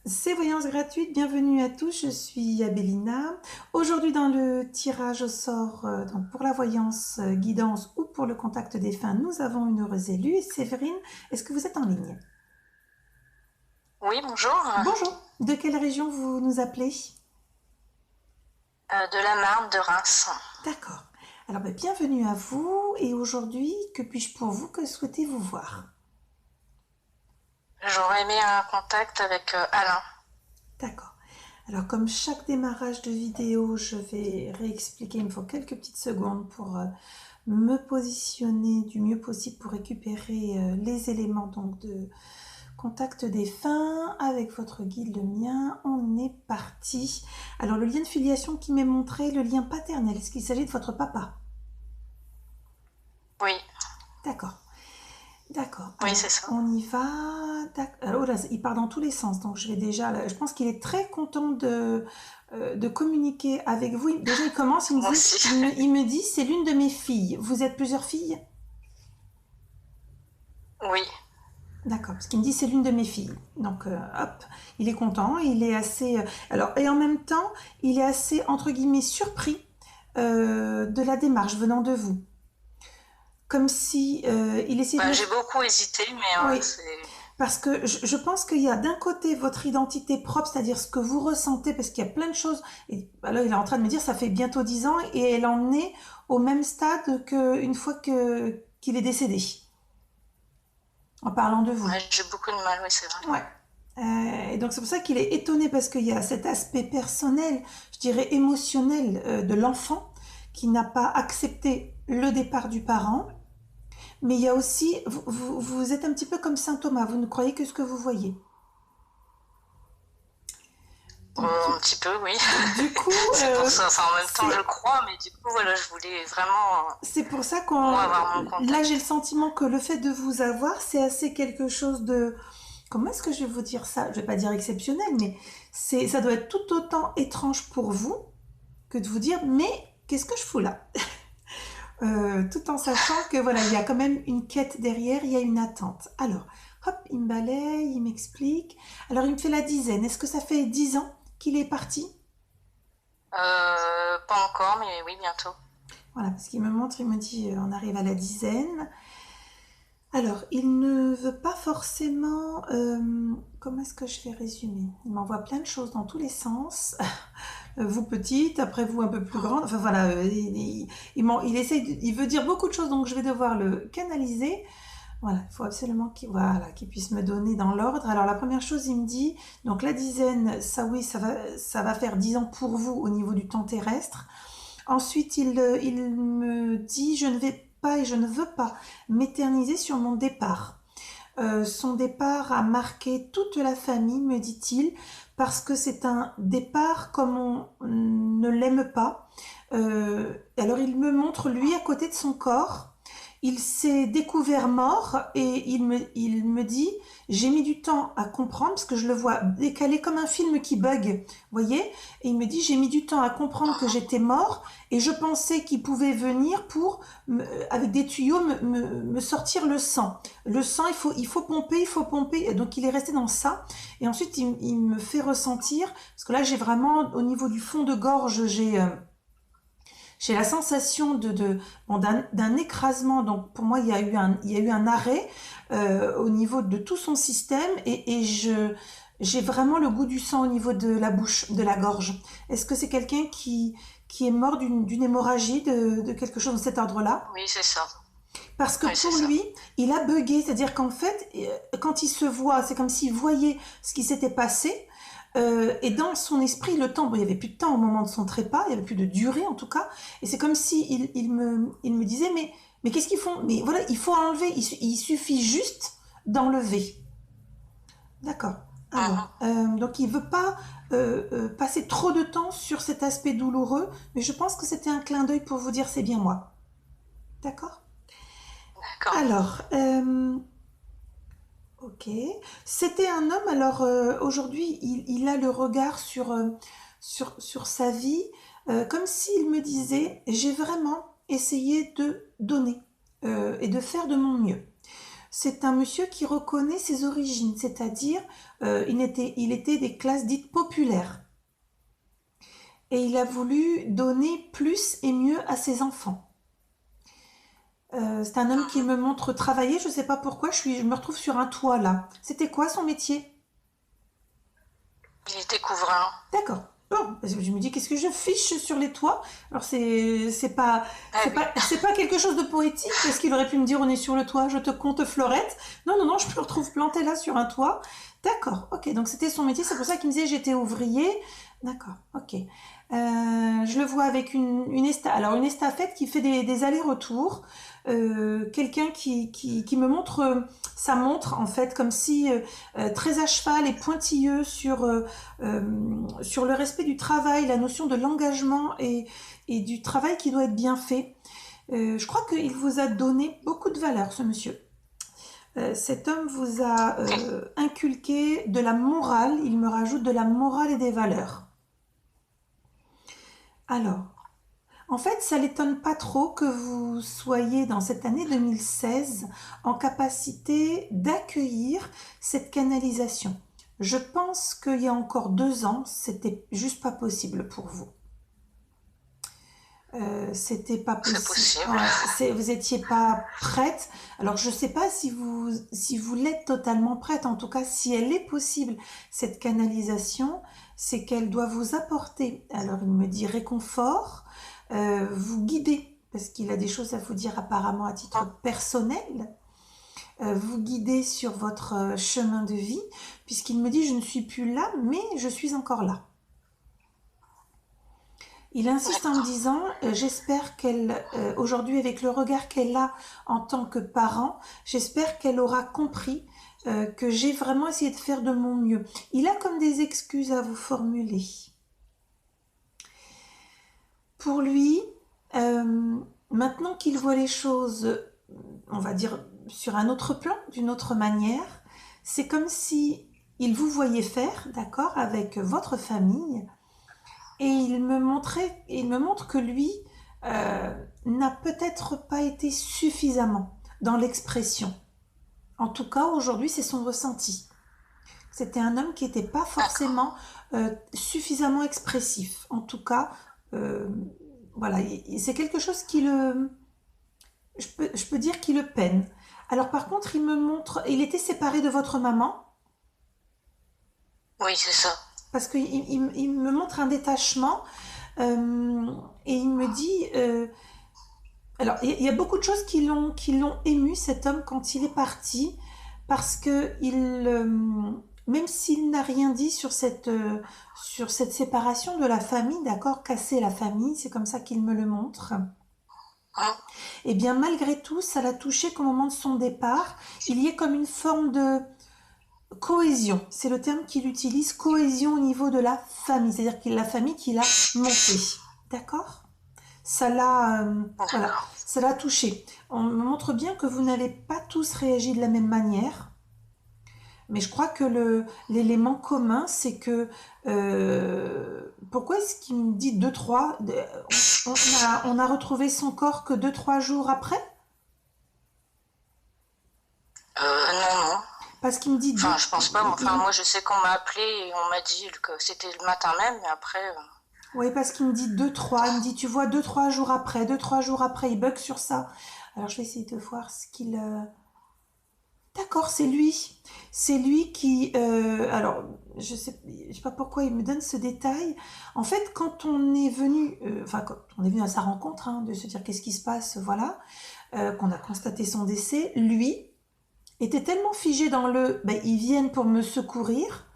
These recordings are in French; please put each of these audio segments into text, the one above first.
C'est Voyance gratuite, bienvenue à tous, je suis Abélina. Aujourd'hui dans le tirage au sort donc pour la voyance guidance ou pour le contact défunt, nous avons une heureuse élue. Séverine, est-ce que vous êtes en ligne? Oui, bonjour. Bonjour, de quelle région vous nous appelez? De la Marne de Reims. D'accord. Alors bienvenue à vous et aujourd'hui, que puis-je pour vous, que souhaitez-vous voir? J'aurais aimé un contact avec Alain. D'accord. Alors comme chaque démarrage de vidéo, je vais réexpliquer, il me faut quelques petites secondes pour me positionner du mieux possible pour récupérer les éléments donc de contact défunt avec votre guide, le mien. On est parti. Alors le lien de filiation qui m'est montré, le lien paternel, est-ce qu'il s'agit de votre papa? Oui, D'accord. D'accord. oui, Alors c'est ça. on y va. Oh là, il part dans tous les sens. Donc je vais déjà. Je pense qu'il est très content de communiquer avec vous. Déjà il commence, il me Moi dit, aussi. il me dit, c'est l'une de mes filles. Vous êtes plusieurs filles? Oui. D'accord, parce qu'il me dit c'est l'une de mes filles. Donc hop, il est content, il est assez. Alors et en même temps, il est assez entre guillemets surpris de la démarche venant de vous, comme si il essayait de Bah, me. j'ai beaucoup hésité, mais Oui, c'est... parce que je pense qu'il y a d'un côté votre identité propre, c'est-à-dire ce que vous ressentez, parce qu'il y a plein de choses. Et bah là, il est en train de me dire, ça fait bientôt 10 ans, et elle en est au même stade qu'une fois qu'il est décédé, en parlant de vous. Ouais, j'ai beaucoup de mal, oui, c'est vrai. Ouais. Et donc c'est pour ça qu'il est étonné, parce qu'il y a cet aspect personnel, je dirais émotionnel de l'enfant, qui n'a pas accepté le départ du parent. Mais il y a aussi, vous êtes un petit peu comme Saint Thomas, vous ne croyez que ce que vous voyez. Donc, Un petit peu, oui. du coup, C'est pour ça. Enfin, en même temps, je c'est crois, mais du coup, voilà, je voulais vraiment, c'est pour ça moi, qu'on avoir mon là j'ai le contact. sentiment que le fait de vous avoir, c'est assez quelque chose de, comment est-ce que je vais vous dire ça? Je vais pas dire exceptionnel, mais ça doit être tout autant étrange pour vous que de vous dire mais qu'est-ce que je fous là? Tout en sachant que voilà, il y a quand même une quête derrière, il y a une attente. Alors, hop, il me balaye, il m'explique. Alors, il me fait la dizaine. Est-ce que ça fait 10 ans qu'il est parti? Pas encore, mais oui, bientôt. Voilà, parce qu'il me montre, il me dit, on arrive à la dizaine. Alors, il ne veut pas forcément. Comment est-ce que je vais résumer? Il m'envoie plein de choses dans tous les sens. Vous petite, après vous un peu plus grande. Enfin voilà, il essaye, il veut dire beaucoup de choses, donc je vais devoir le canaliser. Voilà, il faut absolument qu'il puisse me donner dans l'ordre. Alors la première chose, il me dit, donc la dizaine, ça oui, ça va faire 10 ans pour vous au niveau du temps terrestre. Ensuite, il me dit, je ne vais pas et je ne veux pas m'éterniser sur mon départ. Son départ a marqué toute la famille, me dit-il, parce que c'est un départ comme on ne l'aime pas. Alors il me montre lui à côté de son corps. Il s'est découvert mort et il me dit, j'ai mis du temps à comprendre parce que je le vois décalé comme un film qui bug, vous voyez. Et il me dit, j'ai mis du temps à comprendre que j'étais mort et je pensais qu'il pouvait venir pour, avec des tuyaux, me sortir le sang. Le sang, il faut pomper, il faut pomper. Et donc il est resté dans ça. Et ensuite, il me fait ressentir, parce que là, j'ai vraiment, au niveau du fond de gorge, j'ai la sensation bon, d'un écrasement. Donc pour moi, il y a eu un arrêt au niveau de tout son système et j'ai vraiment le goût du sang au niveau de la bouche, de la gorge. Est-ce que c'est quelqu'un qui est mort d'une hémorragie, de quelque chose de cet ordre-là? Oui, c'est ça. Parce que Oui, c'est pour ça. lui, il a bugué, c'est-à-dire qu'en fait, quand il se voit, c'est comme s'il voyait ce qui s'était passé, et dans son esprit, le temps, bon, il n'y avait plus de temps au moment de son trépas, il n'y avait plus de durée en tout cas, et c'est comme si il me disait, mais qu'est-ce qu'ils font? Mais voilà, il faut enlever, il suffit juste d'enlever. D'accord. Alors, Mhm. donc il veut pas passer trop de temps sur cet aspect douloureux, mais je pense que c'était un clin d'œil pour vous dire c'est bien moi. D'accord. D'accord. Alors, ok. C'était un homme, alors aujourd'hui, il a le regard sur sa vie, comme s'il me disait, j'ai vraiment essayé de donner et de faire de mon mieux. c'est un monsieur qui reconnaît ses origines, c'est-à-dire il était des classes dites populaires. Et il a voulu donner plus et mieux à ses enfants. C'est un homme qui me montre travailler, je ne sais pas pourquoi, je me retrouve sur un toit là. C'était quoi son métier? Il était couvrant. D'accord. Bon, parce que je me dis qu'est-ce que je fiche sur les toits. Alors Ah oui. c'est pas quelque chose de poétique parce qu'il aurait pu me dire on est sur le toit, je te compte fleurette. Non non non, je me retrouve plantée là sur un toit. D'accord. Ok, donc c'était son métier, c'est pour ça qu'il me disait j'étais ouvrier. D'accord. Ok. Je le vois avec alors une estafette qui fait des allers-retours. Quelqu'un qui me montre sa montre en fait comme si très à cheval et pointilleux sur le respect du travail, la notion de l'engagement et du travail qui doit être bien fait. Je crois qu'il vous a donné beaucoup de valeur, ce monsieur. Cet homme vous a inculqué de la morale, il me rajoute de la morale et des valeurs. Alors, en fait, ça l'étonne pas trop que vous soyez dans cette année 2016 en capacité d'accueillir cette canalisation. Je pense qu'il y a encore 2 ans, c'était juste pas possible pour vous. C'était pas C'est possible. possible. Ouais, vous étiez pas prête. Alors je sais pas si vous l'êtes totalement prête. En tout cas, si elle est possible cette canalisation, c'est qu'elle doit vous apporter. Alors il me dit réconfort, vous guider parce qu'il a des choses à vous dire apparemment à titre personnel. Vous guider sur votre chemin de vie, puisqu'il me dit je ne suis plus là, mais je suis encore là. Il insiste en me disant, j'espère qu'elle, aujourd'hui avec le regard qu'elle a en tant que parent, j'espère qu'elle aura compris que j'ai vraiment essayé de faire de mon mieux. Il a comme des excuses à vous formuler. Pour lui, maintenant qu'il voit les choses, on va dire, sur un autre plan, d'une autre manière, c'est comme si il vous voyait faire, d'accord, avec votre famille, et il me montre que lui n'a peut-être pas été suffisamment dans l'expression. En tout cas, aujourd'hui, c'est son ressenti. C'était un homme qui n'était pas forcément suffisamment expressif. En tout cas, euh, voilà, c'est quelque chose je peux dire qui le peine. Alors par contre, il me montre, il était séparé de votre maman, Oui, c'est ça. parce qu'il il me montre un détachement et il me dit alors il y a beaucoup de choses qui l'ont ému cet homme quand il est parti parce que même s'il n'a rien dit sur cette séparation de la famille, d'accord, casser la famille, c'est comme ça qu'il me le montre. Hein? Et bien malgré tout, ça l'a touché qu'au moment de son départ, il y ait comme une forme de cohésion, c'est le terme qu'il utilise, cohésion au niveau de la famille, c'est-à-dire que la famille qu'il a montée. D'accord? Ça l'a voilà, D'accord. ça l'a touché. On me montre bien que vous n'avez pas tous réagi de la même manière, mais je crois que l'élément commun, c'est que pourquoi est-ce qu'il me dit 2-3 on a retrouvé son corps que 2-3 jours après? Non, non. Parce qu'il me dit Enfin, je pense pas. Enfin, moi, je sais qu'on m'a appelé et on m'a dit que c'était le matin même, mais après. Oui, parce qu'il me dit 2-3. Il me dit, tu vois, 2-3 jours après. 2-3 jours après, il bug sur ça. Alors, je vais essayer de voir ce qu'il... D'accord, c'est lui. C'est lui qui... alors, je sais pas pourquoi il me donne ce détail. En fait, quand on est venu... Enfin, quand on est venu à sa rencontre, hein, de se dire qu'est-ce qui se passe, voilà, qu'on a constaté son décès, lui était tellement figé dans ils viennent pour me secourir,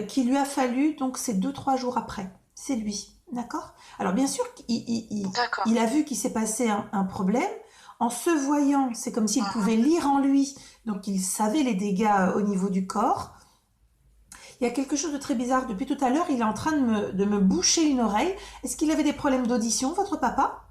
qu'il lui a fallu, donc c'est 2-3 jours après. C'est lui, d'accord? Alors bien sûr, D'accord. il a vu qu'il s'est passé un problème. En se voyant, c'est comme s'il pouvait lire en lui, donc il savait les dégâts au niveau du corps. Il y a quelque chose de très bizarre. Depuis tout à l'heure, il est en train de me boucher une oreille. Est-ce qu'il avait des problèmes d'audition, votre papa?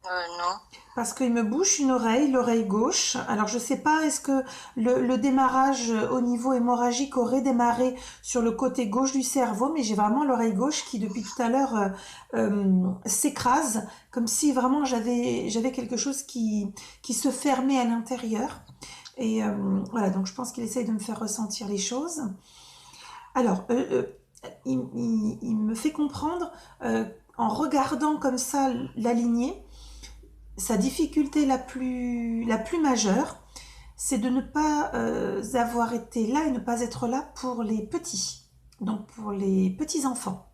Non. Parce qu'il me bouche une oreille, l'oreille gauche. Alors je sais pas, est-ce que le démarrage au niveau hémorragique aurait démarré sur le côté gauche du cerveau, mais j'ai vraiment l'oreille gauche qui depuis tout à l'heure s'écrase, comme si vraiment j'avais quelque chose qui se fermait à l'intérieur. Et voilà, donc je pense qu'il essaye de me faire ressentir les choses. Alors, il me fait comprendre, en regardant comme ça la lignée, sa difficulté la plus majeure, c'est de ne pas avoir été là et ne pas être là pour les petits, donc pour les petits-enfants.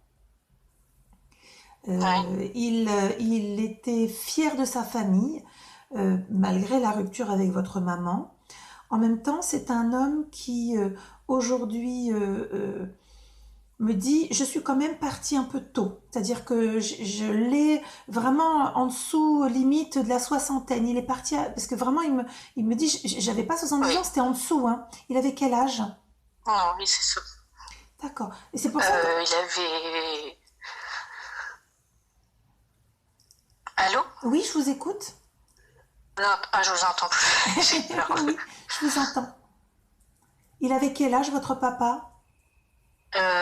Ouais. Il était fier de sa famille, malgré la rupture avec votre maman. En même temps, c'est un homme qui, aujourd'hui, me dit, je suis quand même partie un peu tôt. C'est-à-dire que je l'ai vraiment en dessous, limite de la soixantaine. Il est parti, parce que vraiment, il me dit, j'avais pas 70 Oui. ans, c'était en dessous, hein. Il avait quel âge? Non, oui, c'est ça. D'accord. Et c'est pour ça que... Il avait... Allô? Oui, je vous écoute. Non, ah, je vous entends plus. J'ai peur. Oui, je vous entends. Il avait quel âge, votre papa?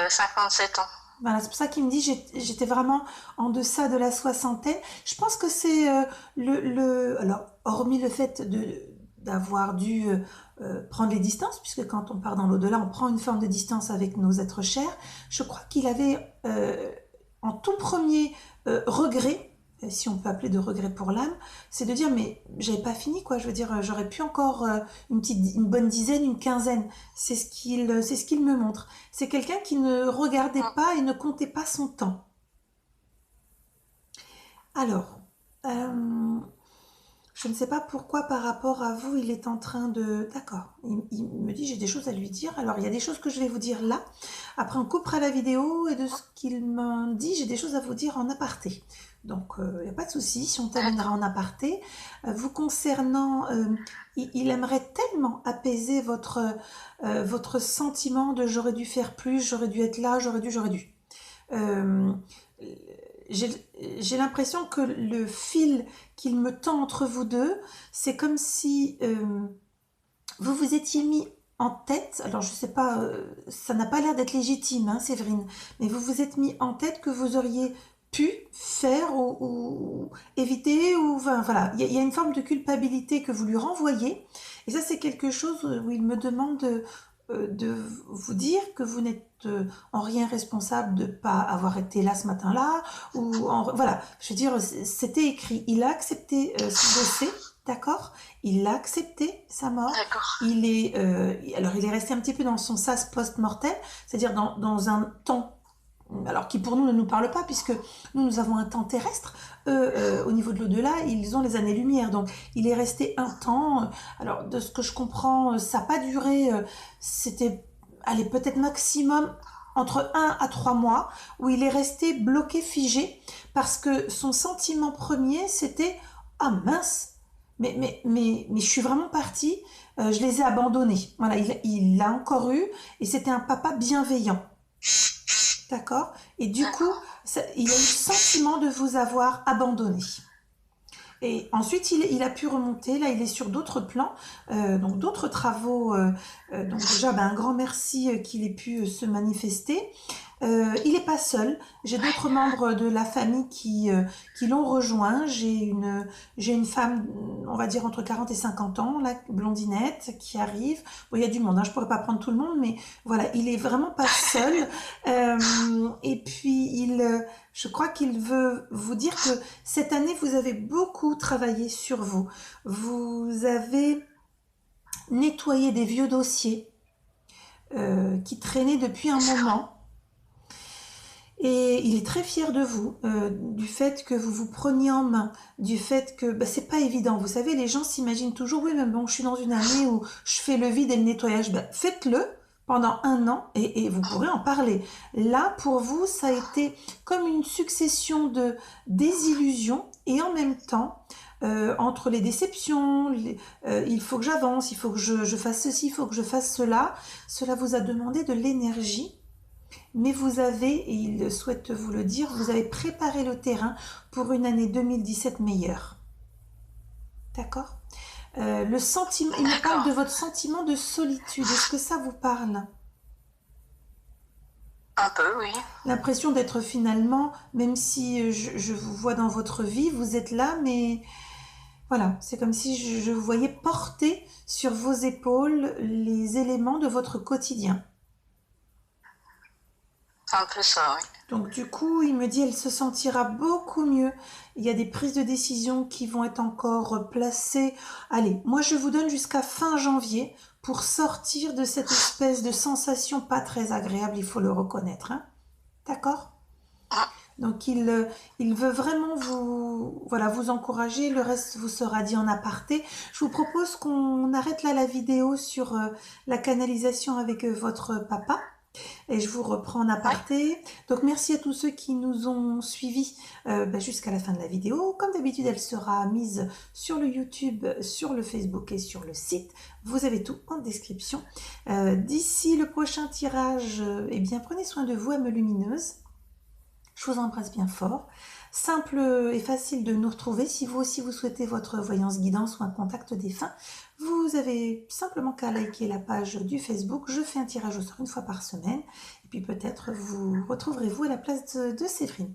57 ans. Voilà, c'est pour ça qu'il me dit j'étais vraiment en deçà de la soixantaine. Je pense que c'est alors hormis le fait de d'avoir dû prendre les distances, puisque quand on part dans l'au-delà, on prend une forme de distance avec nos êtres chers. Je crois qu'il avait en tout premier regret, si on peut appeler de regret pour l'âme, c'est de dire mais j'avais pas fini quoi. Je veux dire j'aurais pu encore une bonne dizaine, une quinzaine. C'est ce qu'il me montre. C'est quelqu'un qui ne regardait pas et ne comptait pas son temps. Alors, je ne sais pas pourquoi par rapport à vous, il est en train de... D'accord, il me dit j'ai des choses à lui dire. Alors, il y a des choses que je vais vous dire là. Après, on coupera la vidéo et de ce qu'il m'a dit, j'ai des choses à vous dire en aparté. Donc, il n'y a pas de souci, si on terminera en aparté. Vous concernant, il aimerait tellement apaiser votre sentiment de j'aurais dû faire plus, j'aurais dû être là, j'aurais dû. Euh, j'ai l'impression que le fil qu'il me tend entre vous deux, c'est comme si vous vous étiez mis en tête, alors je sais pas, ça n'a pas l'air d'être légitime, hein, Séverine, mais vous vous êtes mis en tête que vous auriez pu faire ou éviter, ou enfin, voilà, il y a une forme de culpabilité que vous lui renvoyez, et ça c'est quelque chose où il me demande de vous dire que vous n'êtes en rien responsable de ne pas avoir été là ce matin-là, voilà, je veux dire, c'était écrit, il a accepté son décès, d'accord, il a accepté sa mort, D'accord. alors il est resté un petit peu dans son sas post-mortem, c'est-à-dire dans un temps alors qui pour nous ne nous parle pas puisque nous avons un temps terrestre, au niveau de l'au-delà ils ont les années-lumière, donc il est resté un temps, alors de ce que je comprends ça n'a pas duré, c'était allez peut-être maximum entre 1 à 3 mois où il est resté bloqué, figé, parce que son sentiment premier c'était ah mince, mais je suis vraiment partie, je les ai abandonnés, voilà, il l'a encore eu et c'était un papa bienveillant. D'accord. Et du coup, il a eu le sentiment de vous avoir abandonné. Et ensuite, il a pu remonter. Là, il est sur d'autres plans, donc d'autres travaux. Donc déjà, un grand merci qu'il ait pu se manifester. Il n'est pas seul. J'ai d'autres membres de la famille qui l'ont rejoint. J'ai une femme, on va dire entre 40 et 50 ans, la blondinette, qui arrive. Bon, il y a du monde, hein, je ne pourrais pas prendre tout le monde, mais voilà, il est vraiment pas seul. Et puis, je crois qu'il veut vous dire que cette année, vous avez beaucoup travaillé sur vous. Vous avez nettoyé des vieux dossiers qui traînaient depuis un moment. Et il est très fier de vous, du fait que vous vous preniez en main, du fait que c'est pas évident. Vous savez, les gens s'imaginent toujours, oui, mais bon, je suis dans une année où je fais le vide et le nettoyage. Faites-le pendant 1 an et vous pourrez en parler. Là, pour vous, ça a été comme une succession de désillusions et en même temps, entre les déceptions, il faut que j'avance, il faut que je fasse ceci, il faut que je fasse cela. Cela vous a demandé de l'énergie. Mais vous avez, et il souhaite vous le dire, vous avez préparé le terrain pour une année 2017 meilleure. D'accord? Le sentiment, il me parle de votre sentiment de solitude. Est-ce que ça vous parle? Un peu, oui. L'impression d'être finalement, même si je vous vois dans votre vie, vous êtes là, mais voilà, c'est comme si je vous voyais porter sur vos épaules les éléments de votre quotidien. Un peu ça, oui. Donc du coup, il me dit, elle se sentira beaucoup mieux. Il y a des prises de décision qui vont être encore placées. Allez, moi je vous donne jusqu'à fin janvier pour sortir de cette espèce de sensation pas très agréable, il faut le reconnaître, hein. D'accord? Donc il veut vraiment vous, voilà, vous encourager. Le reste vous sera dit en aparté. Je vous propose qu'on arrête là la vidéo sur la canalisation avec votre papa. Et je vous reprends en Oui. aparté. Donc merci à tous ceux qui nous ont suivis jusqu'à la fin de la vidéo. Comme d'habitude, elle sera mise sur le YouTube, sur le Facebook et sur le site. Vous avez tout en description. D'ici le prochain tirage, eh bien prenez soin de vous, âme lumineuse. Je vous embrasse bien fort. Simple et facile de nous retrouver. Si vous aussi vous souhaitez votre voyance guidance ou un contact défunt, vous avez simplement qu'à liker la page du Facebook. Je fais un tirage au sort une fois par semaine. Et puis peut-être vous retrouverez-vous à la place de Séverine.